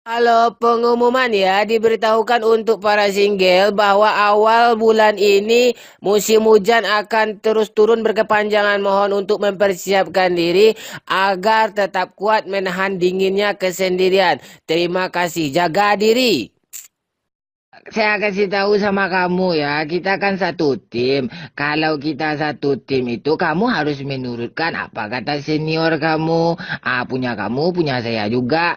Kalau pengumuman ya, diberitahukan untuk para single bahwa awal bulan ini musim hujan akan terus turun berkepanjangan. Mohon untuk mempersiapkan diri agar tetap kuat menahan dinginnya kesendirian. Terima kasih, jaga diri. Saya kasih tahu sama kamu ya, kita kan satu tim. Kalau kita satu tim itu, kamu harus menurutkan apa kata senior kamu. Kamu, punya saya juga.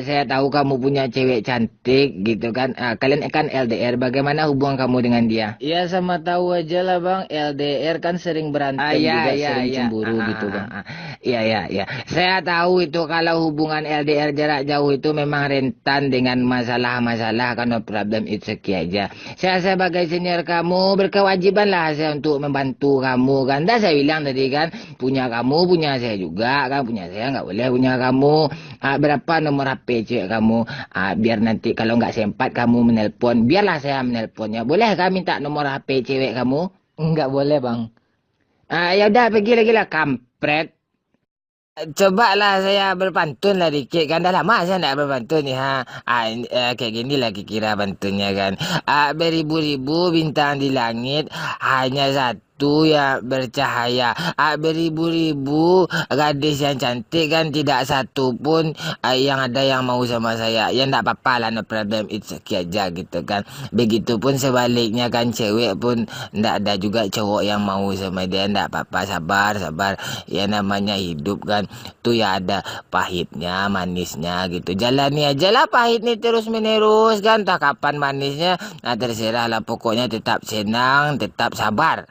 Saya tahu kamu punya cewek cantik gitu kan. Kalian kan LDR, bagaimana hubungan kamu dengan dia? Iya sama tahu aja lah bang, LDR kan sering berantem Iya, juga, iya, sering iya. cemburu gitu bang. Iya, iya, iya. Saya tahu itu kalau hubungan LDR jarak jauh itu memang rentan dengan masalah-masalah karena problem it's okay aja. Saya sebagai senior kamu berkewajiban lah saya untuk membantu kamu kan. Dah saya bilang tadi kan, punya kamu, punya saya juga kan. Punya saya nggak boleh punya kamu. Berapa nomor HP cewek kamu? Biar nanti kalau nggak sempat kamu menelpon, biarlah saya menelponnya. Boleh kah minta nomor HP cewek kamu? Enggak boleh bang. Ya udah pergi lagi lah kampret. Coba lah saya berpantun lah dikit kan. Dah lama saya nak berpantun ni ha. Kayak gini lah kira pantunnya kan. Beribu-ribu bintang di langit, hanya satu yang bercahaya. Beribu-ribu gadis yang cantik kan, tidak satu pun yang ada yang mau sama saya. Ya ndak apa-apa lah, no problem, it's okay aja gitu kan. Begitupun sebaliknya kan, cewek pun ndak ada juga cowok yang mau sama dia. Ndak apa-apa, sabar sabar. Ya namanya hidup kan, tuh ya ada pahitnya manisnya gitu. Jalani aja lah pahit nih terus menerus kan. Tak kapan manisnya, nah terserah lah, pokoknya tetap senang, tetap sabar.